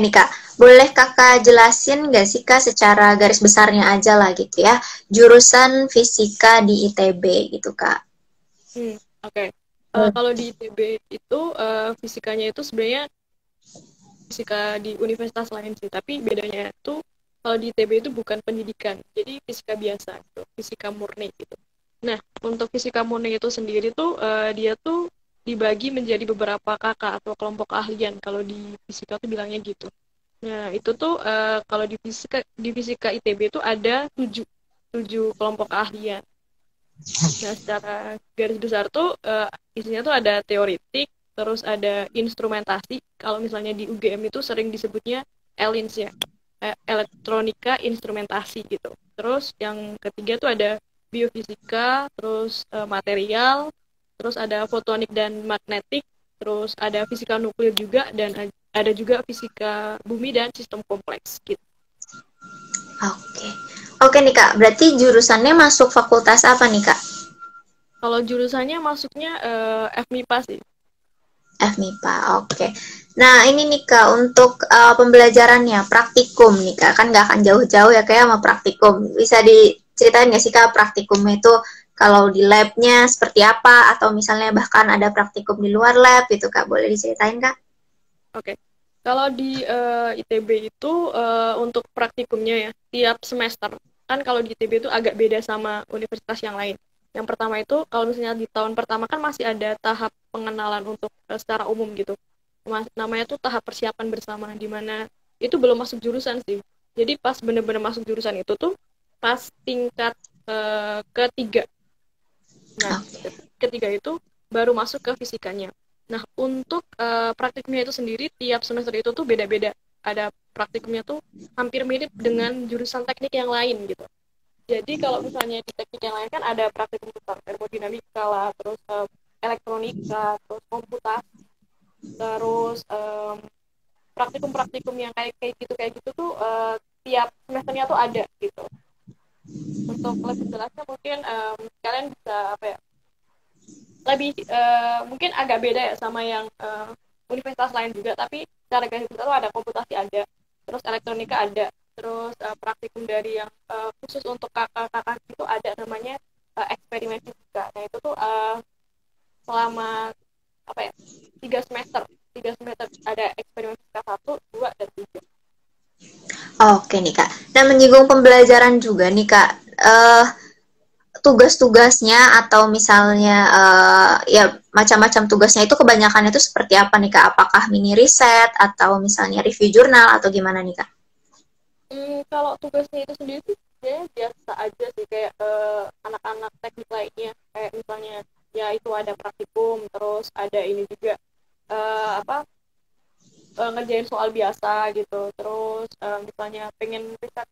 Nih Kak, boleh Kakak jelasin nggak sih Kak secara garis besarnya aja lah gitu ya, jurusan fisika di ITB gitu Kak. Oke. Kalau di ITB itu fisikanya itu sebenarnya fisika di universitas lain sih, tapi bedanya itu kalau di ITB itu bukan pendidikan, jadi fisika biasa gitu, fisika murni gitu. Nah, untuk fisika murni itu sendiri tuh dia tuh dibagi menjadi beberapa kakak atau kelompok keahlian kalau di fisika tuh bilangnya gitu. Nah, itu tuh kalau di fisika ITB itu ada tujuh kelompok keahlian. Nah, secara garis besar tuh isinya tuh ada teoritik, terus ada instrumentasi. Kalau misalnya di UGM itu sering disebutnya ELINS ya, elektronika instrumentasi gitu. Terus yang ketiga tuh ada biofisika, terus material, terus ada fotonik dan magnetik, terus ada fisika nuklir juga, dan ada juga fisika bumi dan sistem kompleks gitu. Oke. Oke nih Kak, berarti jurusannya masuk fakultas apa nih Kak? Kalau jurusannya masuknya FMIPA sih. FMIPA, oke. Nah ini nih Kak, untuk pembelajarannya, praktikum nih Kak, kan nggak akan jauh-jauh ya kayak sama praktikum. Bisa diceritain nggak sih Kak praktikumnya itu kalau di labnya seperti apa, atau misalnya bahkan ada praktikum di luar lab gitu Kak, boleh diceritain Kak? Oke. Kalau di ITB itu untuk praktikumnya ya, tiap semester. Kan kalau di ITB itu agak beda sama universitas yang lain. Yang pertama itu, kalau misalnya di tahun pertama kan masih ada tahap pengenalan untuk secara umum gitu. Namanya tuh tahap persiapan bersama, di mana itu belum masuk jurusan sih. Jadi pas bener-bener masuk jurusan itu tuh pas tingkat ketiga. Nah, Oke. ketiga itu baru masuk ke fisikanya. Nah, untuk praktikumnya itu sendiri tiap semester itu tuh beda-beda. Ada praktikumnya tuh hampir mirip dengan jurusan teknik yang lain gitu. Jadi kalau misalnya di teknik yang lain kan ada praktikum tentang termodinamika lah, terus elektronika, terus komputasi, terus praktikum-praktikum yang kayak gitu tuh tiap semesternya tuh ada gitu. Untuk lebih jelasnya mungkin kalian bisa apa ya, lebih mungkin agak beda ya sama yang universitas lain juga, tapi secara garis besar tuh ada komputasi ada, terus elektronika ada, terus praktikum dari yang khusus untuk kakak-kakak itu ada namanya eksperimen fisika. Nah itu tuh selama apa ya, 3 semester ada eksperimen fisika 1, 2, dan 3. Oke nih Kak. Nah menyinggung pembelajaran juga nih Kak, tugas-tugasnya atau misalnya ya macam-macam tugasnya itu kebanyakan itu seperti apa nih Kak? Apakah mini riset atau misalnya review jurnal atau gimana nih Kak? Kalau tugasnya itu sendiri sih sebenarnya biasa aja sih, kayak anak-anak teknik lainnya, kayak misalnya ya itu ada praktikum, terus ada ini juga apa ngerjain soal biasa gitu, terus misalnya pengen riset,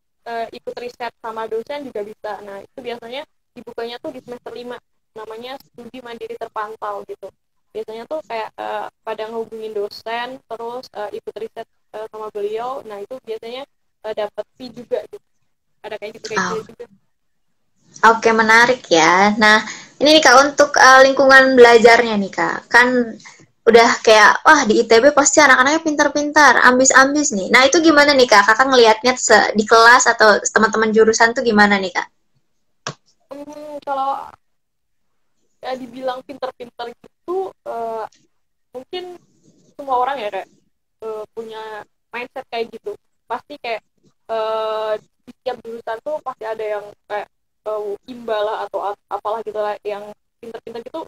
ikut riset sama dosen juga bisa. Nah itu biasanya dibukanya tuh di semester 5, namanya studi mandiri terpantau gitu. Biasanya tuh kayak pada ngehubungin dosen, terus ikut riset sama beliau. Nah itu biasanya dapat fee juga gitu, ada kayak Oh, gitu juga. oke, menarik ya. Nah, ini nih Kak untuk lingkungan belajarnya nih Kak. Kan udah kayak wah di ITB pasti anak-anaknya pintar-pintar, ambis-ambis nih. Nah, itu gimana nih Kak? Kakak ngelihatnya di kelas atau teman-teman jurusan tuh gimana nih Kak? Kalau dibilang pinter-pinter gitu mungkin semua orang ya kayak punya mindset kayak gitu, pasti kayak di setiap jurusan tuh pasti ada yang kayak imbalah atau apalah gitu lah yang pinter-pinter gitu.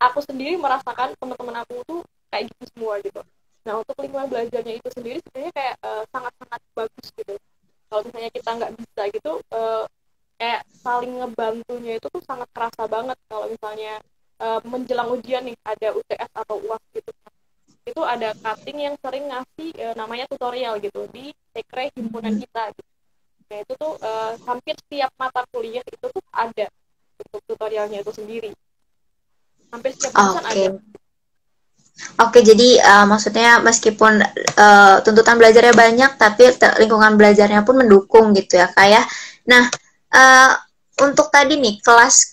Aku sendiri merasakan teman-teman aku tuh kayak gitu semua gitu. Nah untuk lingkungan belajarnya itu sendiri sebenarnya kayak sangat-sangat bagus gitu. Kalau misalnya kita nggak bisa gitu kayak saling ngebantunya itu tuh sangat kerasa banget. Kalau misalnya menjelang ujian nih ada UTS atau UAS gitu, itu ada cutting yang sering ngasih namanya tutorial gitu di sekre himpunan kita gitu. Nah itu tuh hampir setiap mata kuliah itu tuh ada untuk tutorialnya itu sendiri, hampir setiap jurusan Oke. ada. Oke, jadi maksudnya meskipun tuntutan belajarnya banyak, tapi lingkungan belajarnya pun mendukung gitu ya, Kak ya. Nah, uh, untuk tadi nih kelas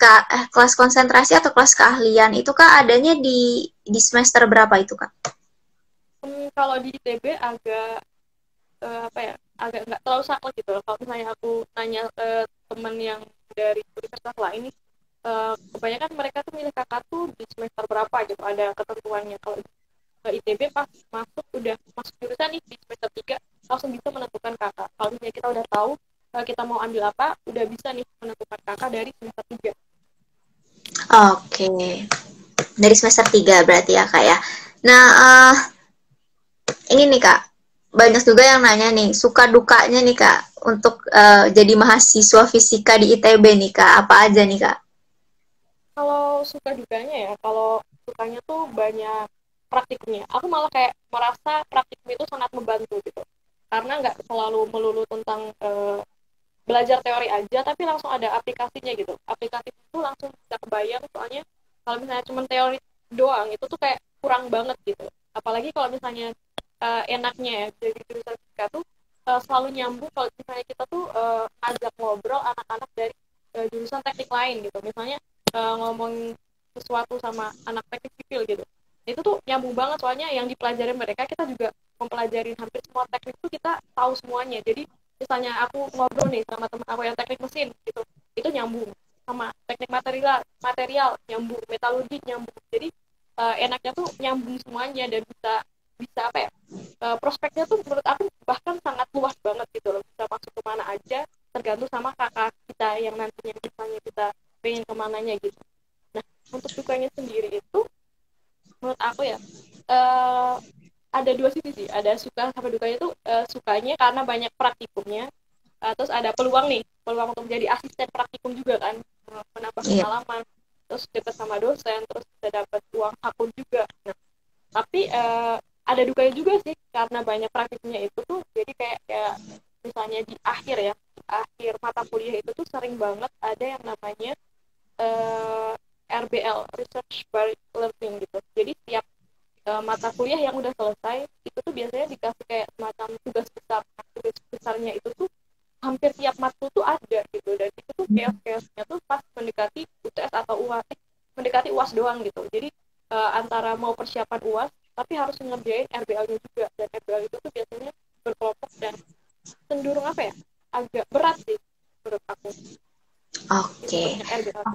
konsentrasi atau kelas keahlian itu Kak adanya di semester berapa itu Kak? Kalau di ITB agak apa ya, agak nggak terlalu saklek gitu loh. Kalau misalnya aku nanya temen yang dari universitas lain nih, kebanyakan mereka tuh milih kakak tuh di semester berapa gitu, ada ketentuannya. Kalau ke ITB pas masuk, udah masuk jurusan nih di semester 3 langsung bisa menentukan kakak. Kalau misalnya kita udah tahu kita mau ambil apa, udah bisa nih menentukan kakak dari semester 3. Oke. Dari semester 3 berarti ya Kak ya. Nah, ini nih Kak, banyak juga yang nanya nih, suka dukanya nih Kak, untuk jadi mahasiswa fisika di ITB nih Kak, apa aja nih Kak? Kalau suka dukanya ya, kalau sukanya tuh banyak praktiknya. Aku malah kayak merasa praktikum itu sangat membantu gitu. Karena nggak selalu melulu tentang belajar teori aja, tapi langsung ada aplikasinya gitu. Aplikasi itu langsung bisa kebayang, soalnya kalau misalnya cuma teori doang, itu tuh kayak kurang banget gitu. Apalagi kalau misalnya enaknya ya, jadi jurusan fisika tuh selalu nyambung kalau misalnya kita tuh ajak ngobrol anak-anak dari jurusan teknik lain gitu. Misalnya ngomong sesuatu sama anak teknik sipil gitu, itu tuh nyambung banget, soalnya yang dipelajari mereka kita juga mempelajari, hampir semua teknik tuh kita tahu semuanya. Jadi misalnya aku ngobrol nih sama teman aku yang teknik mesin gitu, itu nyambung sama teknik material, material nyambung, metalurgi nyambung. Jadi enaknya tuh nyambung semuanya, dan bisa bisa apa ya, prospeknya tuh menurut aku bahkan sangat luas banget gitu loh, bisa masuk kemana aja tergantung sama kakak kita yang nantinya misalnya kita pengen kemananya gitu. Nah, untuk dukanya sendiri itu menurut aku ya, uh, ada dua sisi sih, ada suka sama dukanya itu. Sukanya karena banyak praktikumnya, terus ada peluang nih, peluang untuk menjadi asisten praktikum juga kan, menambah Iya. pengalaman, terus dekat sama dosen, terus bisa dapat uang hakun juga. Nah, tapi ada dukanya juga sih, karena banyak praktikumnya itu tuh, jadi kayak misalnya di akhir ya, di akhir mata kuliah itu tuh sering banget ada yang namanya uh, RBL, Research by Learning gitu. Jadi setiap mata kuliah yang udah selesai itu tuh biasanya dikasih kayak semacam tugas besar. Nah, tugas besarnya itu tuh hampir tiap matkul tuh ada gitu, dan itu tuh chaos-chaosnya tuh pas mendekati UTS atau UAS, mendekati UAS doang gitu. Jadi antara mau persiapan UAS tapi harus ngerjain RBL-nya juga, dan RBL itu tuh biasanya berkelompok dan cenderung apa ya, agak berat sih menurut aku, itu Oke. banyak RBL.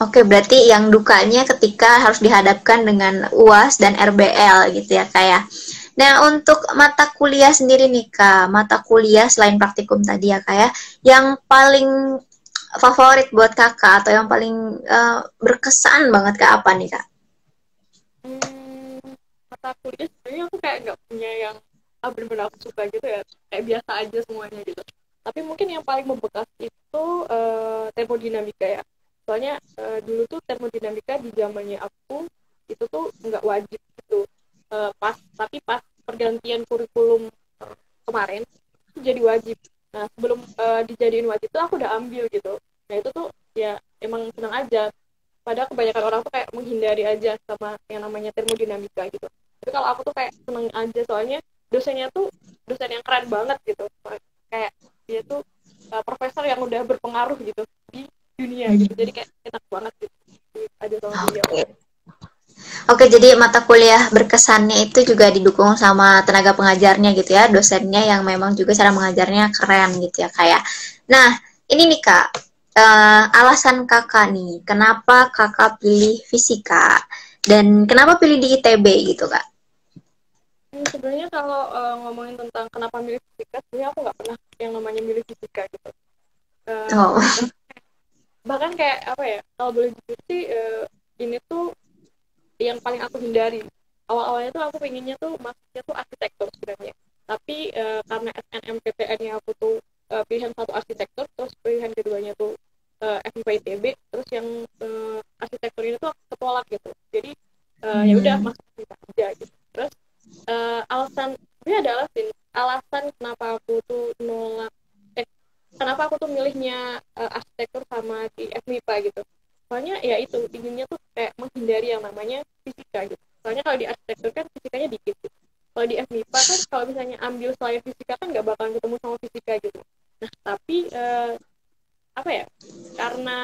Oke, berarti yang dukanya ketika harus dihadapkan dengan UAS dan RBL gitu ya Kak ya. Nah, untuk mata kuliah sendiri nih Kak, mata kuliah selain praktikum tadi ya Kak ya, yang paling favorit buat Kakak atau yang paling berkesan banget Kak apa nih Kak? Hmm, mata kuliah sebenarnya aku kayak nggak punya yang benar-benar aku suka gitu ya, kayak biasa aja semuanya gitu. Tapi mungkin yang paling membekas itu termodinamika ya. Soalnya dulu tuh termodinamika di zamannya aku itu tuh nggak wajib gitu. Tapi pas pergantian kurikulum kemarin itu jadi wajib. Nah, sebelum dijadiin wajib tuh aku udah ambil gitu. Nah, itu tuh ya emang senang aja. Padahal kebanyakan orang tuh kayak menghindari aja sama yang namanya termodinamika gitu. Tapi kalau aku tuh kayak seneng aja, soalnya dosennya tuh dosen yang keren banget gitu. Kayak dia tuh profesor yang udah berpengaruh gitu di dunia gitu. Jadi kayak enak banget gitu aja sama beliau. Oke. Oke, jadi mata kuliah berkesannya itu juga didukung sama tenaga pengajarnya gitu ya, dosennya yang memang juga cara mengajarnya keren gitu ya kayak. Nah, ini nih Kak, alasan Kakak nih, kenapa Kakak pilih fisika dan kenapa pilih di ITB gitu Kak? Sebenarnya kalau ngomongin tentang kenapa milih fisika, sebenarnya aku nggak pernah yang namanya milih fisika gitu. Oh, Bahkan kayak apa ya, kalau boleh jujur sih ini tuh yang paling aku hindari. Awal-awalnya tuh aku pengennya tuh masuknya tuh arsitektur sebenarnya, tapi karena SNMPTN-nya aku tuh pilihan satu arsitektur, terus pilihan keduanya tuh FMIPA ITB, terus yang arsitektur ini tuh aku ketolak gitu. Jadi ya udah masuk kita aja gitu. Terus alasan ini adalah alasan kenapa aku tuh nolak, kenapa aku tuh milihnya arsitektur sama di FMIPA gitu. Soalnya ya itu inginnya tuh kayak menghindari yang namanya fisika gitu. Soalnya kalau di arsitektur kan fisikanya dikit gitu. Kalau di FMIPA kan kalau misalnya ambil selain fisika kan nggak bakalan ketemu sama fisika gitu. Nah, tapi apa ya, karena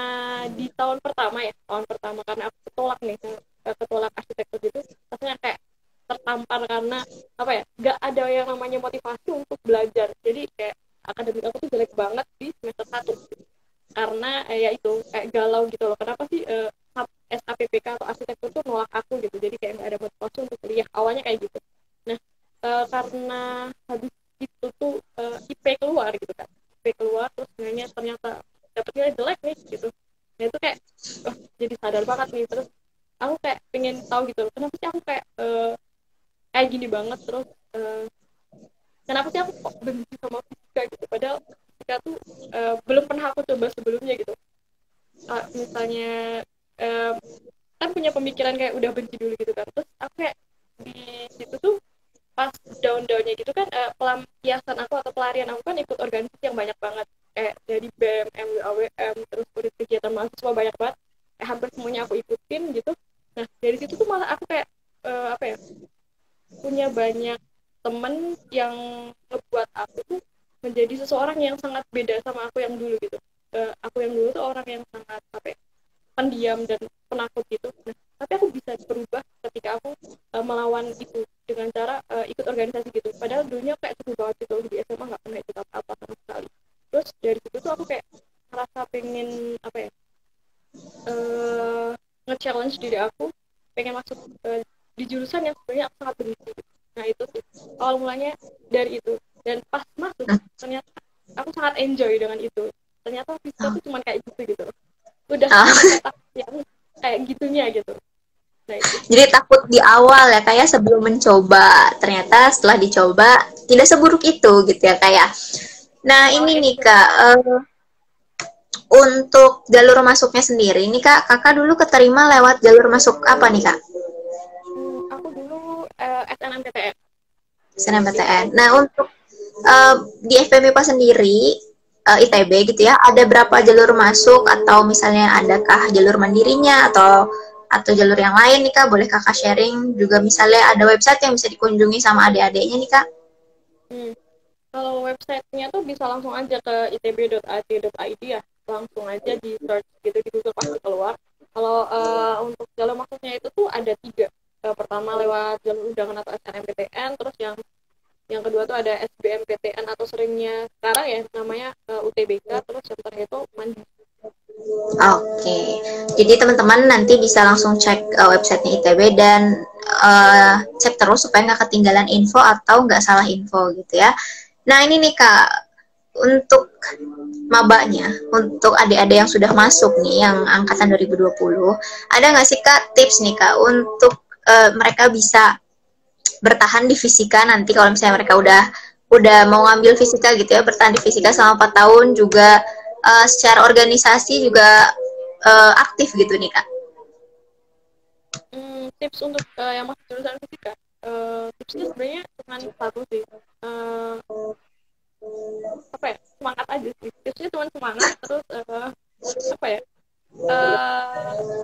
di tahun pertama karena aku ketolak nih, ketolak arsitektur gitu, rasanya kayak tertampar karena apa ya, nggak ada yang namanya motivasi untuk belajar. Jadi kayak akademik aku tuh jelek banget di semester 1 karena ya itu kayak galau gitu loh, kenapa sih SAPPK atau arsitektur tuh nolak aku gitu, jadi kayak nggak ada motivasi untuk kuliah awalnya kayak gitu. Nah, karena habis itu tuh IP keluar gitu kan, IP keluar terus ternyata dapet nilai jelek nih gitu. Nah itu kayak jadi sadar banget nih, terus aku kayak pengen tahu gitu loh, kenapa sih aku kayak kayak gini banget, terus kenapa sih aku kok benci sama fisika gitu, padahal fisika tuh belum pernah aku coba sebelumnya gitu. Misalnya uh, kan punya pemikiran kayak udah benci dulu gitu kan, terus aku kayak di situ tuh pas daun-daunnya gitu kan, pelampiasan aku atau pelarian aku kan ikut organisasi yang banyak banget, kayak dari BEM, MWAWM, terus udah kegiatan mahasiswa banyak banget, kayak hampir semuanya aku ikutin gitu. Nah dari situ tuh malah aku kayak apa ya, punya banyak temen yang ngebuat aku tuh menjadi seseorang yang sangat beda sama aku yang dulu gitu. Aku yang dulu tuh orang yang sangat apa ya, pendiam dan penakut gitu. Nah, tapi aku bisa berubah ketika aku melawan itu dengan cara ikut organisasi gitu. Padahal dulunya kayak seru banget gitu, di SMA nggak pernah ikut apa-apa sama sekali. Terus dari situ tuh aku kayak merasa pengen apa ya, uh, nge-challenge diri aku, pengen masuk di jurusan yang sebenarnya aku sangat benci. Nah itu sih awal mulanya dari itu, dan pas masuk ternyata aku sangat enjoy dengan itu. Ternyata fisika Oh. tuh cuma kayak gitu gitu, udah Oh. sampai tahap yang kayak gitunya gitu. Nah itu sih. Jadi takut di awal ya kayak sebelum mencoba, ternyata setelah dicoba tidak seburuk itu gitu ya kayak. Nah Malah ini nih enjoy. kak, untuk jalur masuknya sendiri, ini kak kakak dulu keterima lewat jalur masuk apa nih kak? Aku dulu SNMPTN. SNMPTN. Nah untuk di FPMIPA sendiri ITB gitu ya, ada berapa jalur masuk atau misalnya adakah jalur mandirinya atau jalur yang lain nih kak? Boleh kakak sharing juga misalnya ada website yang bisa dikunjungi sama adik-adiknya nih kak? hmm. Kalau websitenya tuh bisa langsung aja ke itb.ac.id ya, langsung aja di search gitu di Google pasti keluar. Kalau untuk jalur masuknya itu tuh ada 3. Pertama lewat jalur undangan atau SNMPTN, terus yang kedua tuh ada SBMPTN atau seringnya sekarang ya namanya UTBK, terus yang terakhir itu mandiri. Oke, jadi teman-teman nanti bisa langsung cek websitenya ITB dan cek terus supaya nggak ketinggalan info atau nggak salah info gitu ya. Nah ini nih kak, untuk mabanya, untuk adik-adik yang sudah masuk nih, yang angkatan 2020, ada nggak sih kak tips nih kak untuk mereka bisa bertahan di fisika nanti kalau misalnya mereka udah mau ngambil fisika gitu ya, bertahan di fisika selama 4 tahun juga secara organisasi juga aktif gitu nih kak. Tips untuk yang masuk jurusan fisika, tipsnya sebenarnya cuma satu sih. Eh, Apa ya, semangat aja sih, tipsnya cuma semangat, terus apa ya,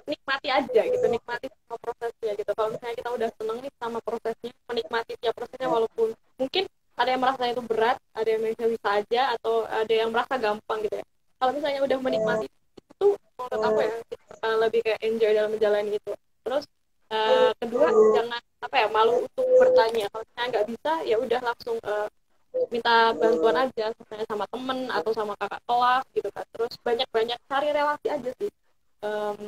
nikmati aja gitu, nikmati sama prosesnya gitu. Kalau misalnya kita udah seneng nih sama prosesnya, menikmati tiap prosesnya, walaupun mungkin ada yang merasa itu berat, ada yang merasa bisa aja, atau ada yang merasa gampang gitu ya. Kalau misalnya udah menikmati itu, menurut aku ya kita bakal lebih kayak enjoy dalam menjalani itu. Terus kedua, jangan apa ya, malu untuk bertanya. Kalau misalnya nggak bisa ya udah langsung minta bantuan aja, misalnya sama temen atau sama kakak kelas gitu kan. Terus banyak-banyak cari relasi aja sih, um,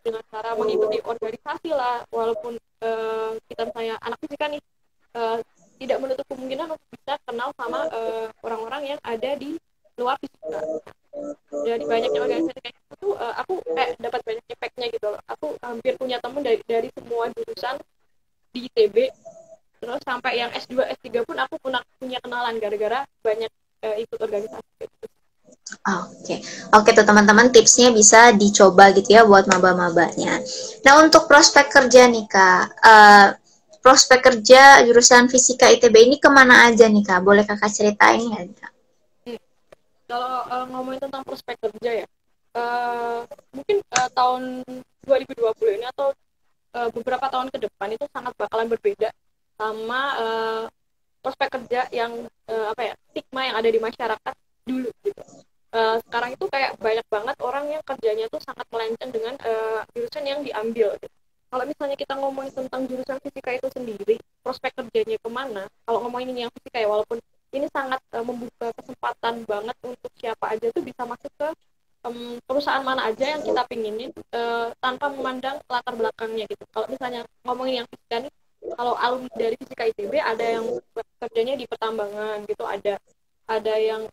dengan cara mengikuti organisasi lah, walaupun kita misalnya anak fisika nih, uh, tidak menutup kemungkinan untuk bisa kenal sama orang-orang yang ada di luar fisika. Dari banyaknya organisasi kayak gitu tuh aku kayak dapat banyak efeknya gitu loh. Aku hampir punya temen dari semua jurusan di ITB, terus sampai yang S2 S3 pun aku punya kenalan gara-gara banyak ikut organisasi gitu. Oke, oke tuh teman-teman tipsnya bisa dicoba gitu ya buat maba-mabanya. Nah untuk prospek kerja nih kak, prospek kerja jurusan fisika ITB ini kemana aja nih kak? Boleh kakak ceritain nggak nih kak? Hmm. Kalau ngomongin tentang prospek kerja ya, mungkin tahun 2020 ini atau beberapa tahun ke depan itu sangat bakalan berbeda sama prospek kerja yang apa ya, stigma yang ada di masyarakat dulu gitu. Sekarang itu kayak banyak banget orang yang kerjanya tuh sangat melenceng dengan jurusan yang diambil gitu. Kalau misalnya kita ngomongin tentang jurusan fisika itu sendiri, prospek kerjanya kemana, kalau ngomongin yang fisika ya, walaupun ini sangat membuka kesempatan banget untuk siapa aja tuh bisa masuk ke perusahaan mana aja yang kita pinginin, tanpa memandang latar belakangnya gitu. Kalau misalnya ngomongin yang fisika nih, kalau alumni dari fisika ITB ada yang kerjanya di pertambangan gitu, ada yang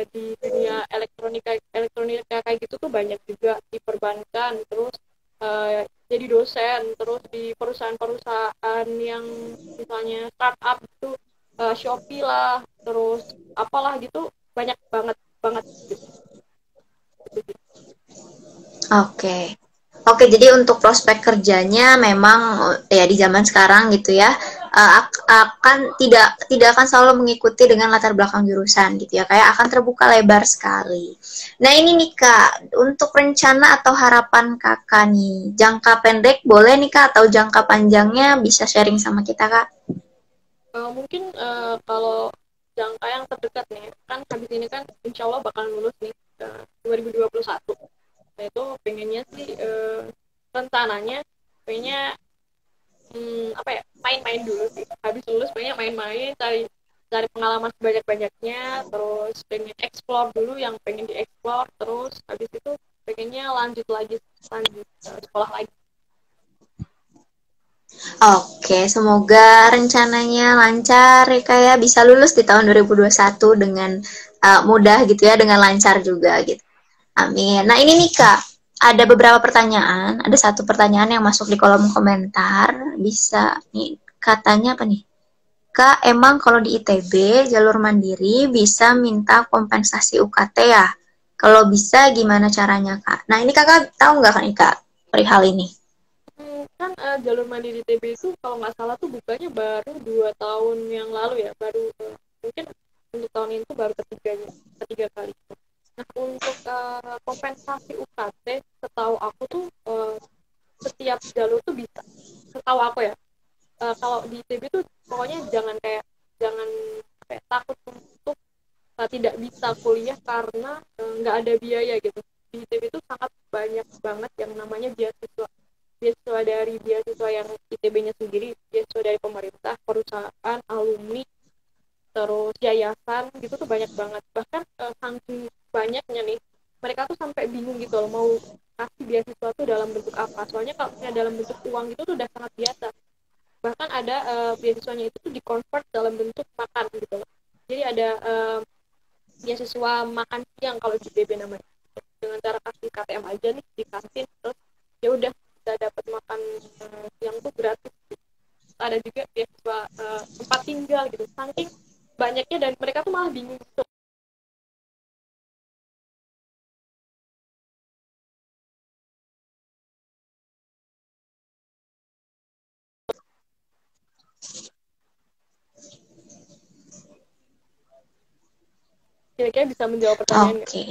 di dunia elektronika kayak gitu tuh banyak juga, di perbankan, terus jadi dosen, terus di perusahaan-perusahaan yang misalnya startup gitu, Shopee lah, terus apalah gitu, banyak banget banget gitu. Oke. Oke, jadi untuk prospek kerjanya memang ya di zaman sekarang gitu ya, akan tidak akan selalu mengikuti dengan latar belakang jurusan gitu ya, kayak akan terbuka lebar sekali. Nah ini nih Kak, untuk rencana atau harapan Kakak nih, jangka pendek boleh nih Kak, atau jangka panjangnya bisa sharing sama kita Kak? Mungkin kalau jangka yang terdekat nih, kan habis ini kan insya Allah bakal lulus nih 2021. Nah itu pengennya sih, rencananya pengennya apa ya, main-main dulu sih, habis lulus pengennya main-main, cari cari pengalaman sebanyak-banyaknya, terus pengen explore dulu yang pengen dieksplor, terus habis itu pengennya lanjut lagi, lanjut sekolah lagi. Oke, semoga rencananya lancar ya Kak ya, bisa lulus di tahun 2021 dengan mudah gitu ya, dengan lancar juga gitu. Amin. Nah ini nih Kak, ada beberapa pertanyaan. Ada satu pertanyaan yang masuk di kolom komentar. Bisa nih, katanya apa nih? Kak, emang kalau di ITB jalur mandiri bisa minta kompensasi UKT ya? Kalau bisa gimana caranya Kak? Nah ini Kakak tahu nggak kan nih Kak perihal ini? Kan jalur mandiri TB itu kalau nggak salah tuh bukanya baru 2 tahun yang lalu ya, baru mungkin untuk tahun ini tuh baru ketiga kali. Nah untuk kompensasi UKT, setahu aku tuh setiap jalur tuh bisa, setahu aku ya. Kalau di ITB tuh pokoknya jangan kayak takut untuk tidak bisa kuliah karena nggak ada biaya gitu. Di ITB itu sangat banyak banget yang namanya beasiswa, beasiswa dari beasiswa yang ITB-nya sendiri, beasiswa dari pemerintah, perusahaan, alumni, terus yayasan gitu tuh banyak banget. Bahkan saking banyaknya nih, mereka tuh sampai bingung gitu loh mau kasih beasiswa tuh dalam bentuk apa. Soalnya kalau misalnya dalam bentuk uang gitu tuh udah sangat biasa. Bahkan ada beasiswanya itu tuh dikonvert dalam bentuk makan gitu loh. Jadi ada beasiswa makan siang kalau di ITB namanya. Dengan cara kasih KTM aja nih di kantin, terus ya udah kita dapat makan siang tuh gratis. Ada juga beasiswa tempat tinggal gitu, saking banyaknya, dan mereka tuh malah bingung gitu. Kira-kira bisa menjawab pertanyaan nggak? Oke.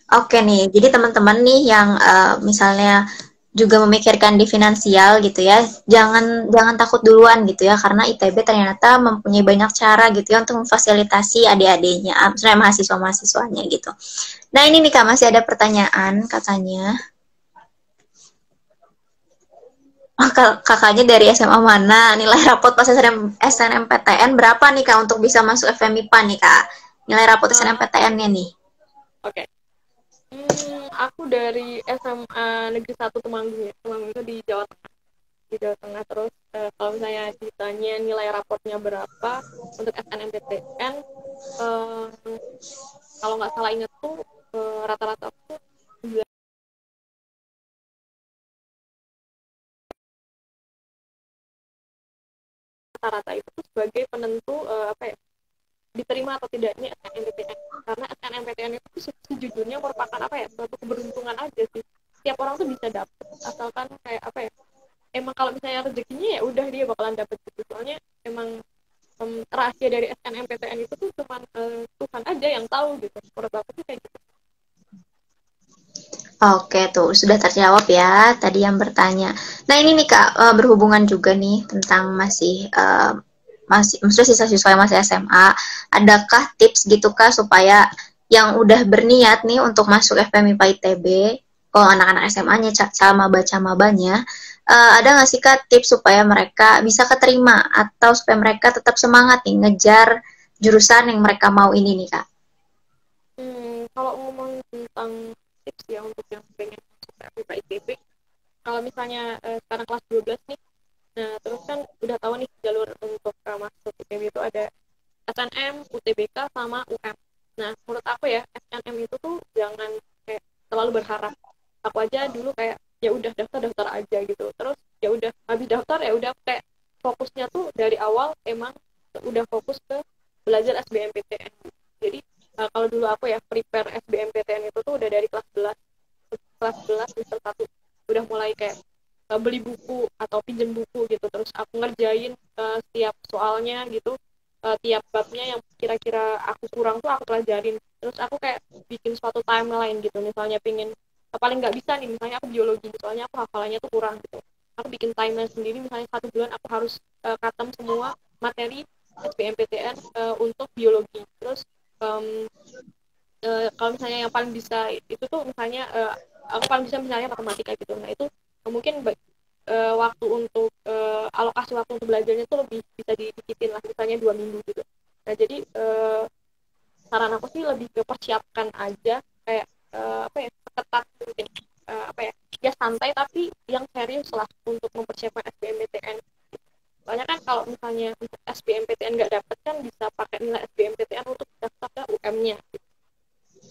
Oke nih, jadi teman-teman nih yang misalnya juga memikirkan di finansial gitu ya, jangan jangan takut duluan gitu ya, karena ITB ternyata mempunyai banyak cara gitu ya untuk memfasilitasi adik-adiknya, maksudnya mahasiswa-mahasiswanya gitu. Nah ini nih Kak, masih ada pertanyaan katanya. Oh, kakaknya dari SMA mana? Nilai rapot pas SNMPTN berapa nih Kak untuk bisa masuk FMIPA nih Kak? Nilai rapot SNMPTN-nya nih. Oke. Aku dari SMA Negeri 1 Temanggung ya. Temanggung itu di Jawa Tengah. Di Jawa Tengah. Terus kalau misalnya ditanya nilai raportnya berapa untuk SNMPTN, eh, kalau nggak salah inget tuh rata-rata tuh rata-rata itu tuh sebagai penentu apa ya, diterima atau tidaknya SNMPTN. Karena SNMPTN itu sejujurnya merupakan apa ya, suatu keberuntungan aja sih. Setiap orang tuh bisa dapet, asalkan kayak apa ya, emang kalau misalnya rezekinya ya udah dia bakalan dapet gitu. Soalnya emang rahasia dari SNMPTN itu tuh cuma Tuhan aja yang tahu gitu. Menurut aku tuh kayak gitu. Oke, tuh sudah terjawab ya tadi yang bertanya. Nah, ini nih Kak, berhubungan juga nih tentang masih maksudnya siswa-siswa yang masih SMA, adakah tips gitu Kak supaya yang udah berniat nih untuk masuk FPMIPA ITB, kalau anak-anak SMA-nya, camaba-camabanya, ada nggak sih Kak tips supaya mereka bisa keterima atau supaya mereka tetap semangat nih ngejar jurusan yang mereka mau ini nih Kak? Kalau ngomong tentang tips ya untuk yang pengen masuk ke FIPA ITB, kalau misalnya sekarang kelas 12 nih, nah terus kan udah tahu nih jalur untuk masuk ITB itu ada SNM, UTBK, sama UM. Nah, menurut aku ya, SNM itu tuh jangan kayak terlalu berharap. Aku aja dulu kayak ya udah daftar-daftar aja gitu. Terus ya udah habis daftar ya udah kayak fokusnya tuh dari awal emang udah fokus ke belajar SBMPTN. Jadi kalau dulu aku ya prepare SBMPTN itu tuh udah dari kelas 11 semester 1 udah mulai kayak beli buku atau pinjem buku gitu, terus aku ngerjain setiap soalnya gitu, tiap babnya yang kira-kira aku kurang tuh aku pelajarin, terus aku kayak bikin suatu timeline gitu, misalnya pingin paling nggak bisa nih misalnya aku biologi soalnya aku hafalannya tuh kurang gitu, aku bikin timeline sendiri, misalnya 1 bulan aku harus khatam semua materi SBMPTN untuk biologi. Terus um, kalau misalnya yang paling bisa itu tuh misalnya aku paling bisa misalnya matematika gitu, nah itu mungkin waktu untuk alokasi waktu untuk belajarnya tuh lebih bisa didikitin lah, misalnya 2 minggu gitu. Nah jadi saran aku sih lebih ke persiapkan aja kayak apa ya, ketat mungkin, apa ya, ya santai tapi yang serius lah untuk mempersiapkan SBMPTN. Soalnya kan kalau misalnya untuk SBMPTN nggak dapet kan bisa pakai nilai SBMPTN untuk daftar ke UM-nya.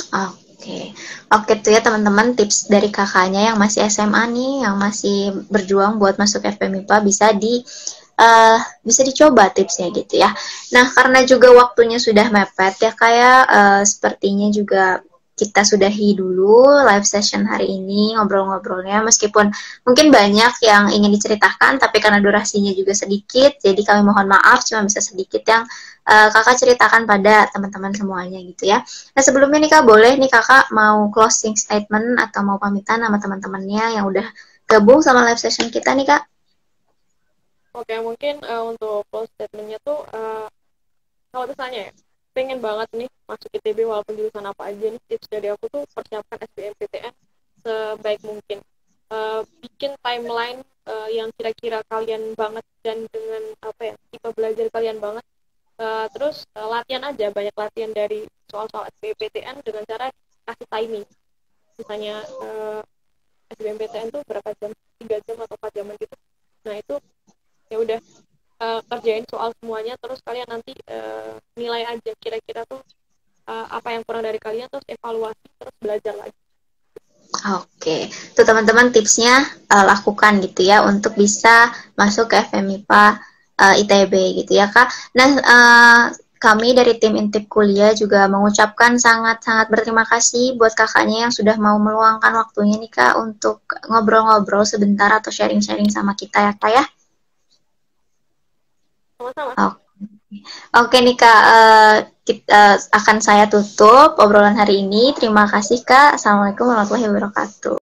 Oke, oke tuh ya teman-teman tips dari kakaknya yang masih SMA nih, yang masih berjuang buat masuk FPMIPA bisa dicoba tipsnya gitu ya. Nah karena juga waktunya sudah mepet ya kayak sepertinya juga kita sudahi dulu live session hari ini ngobrol-ngobrolnya, meskipun mungkin banyak yang ingin diceritakan tapi karena durasinya juga sedikit jadi kami mohon maaf cuma bisa sedikit yang kakak ceritakan pada teman-teman semuanya gitu ya. Nah sebelumnya nih kak, boleh nih kakak mau closing statement atau mau pamitan sama teman-temannya yang udah gabung sama live session kita nih kak? Oke, mungkin untuk close statement-nya tuh kalau misalnya ya pengen banget nih masuk ITB walaupun jurusan apa aja, nih tips dari aku tuh persiapkan SBMPTN sebaik mungkin. Bikin timeline yang kira-kira kalian banget dan dengan apa ya tipe belajar kalian banget. Terus latihan aja, banyak latihan dari soal-soal SBMPTN dengan cara kasih timing. Misalnya SBMPTN tuh berapa jam, 3 jam atau 4 jaman gitu. Nah itu ya udah kerjain soal semuanya, terus kalian nanti nilai aja kira-kira tuh apa yang kurang dari kalian, terus evaluasi, terus belajar lagi. Oke, tuh teman-teman tipsnya lakukan gitu ya untuk bisa masuk ke FMIPA ITB gitu ya Kak. Nah, kami dari tim Intip Kuliah juga mengucapkan sangat-sangat berterima kasih buat kakaknya yang sudah mau meluangkan waktunya nih Kak untuk ngobrol-ngobrol sebentar atau sharing-sharing sama kita ya Kak ya. Sama-sama. Oke. Oke nih Kak, akan saya tutup obrolan hari ini. Terima kasih Kak. Assalamualaikum warahmatullahi wabarakatuh.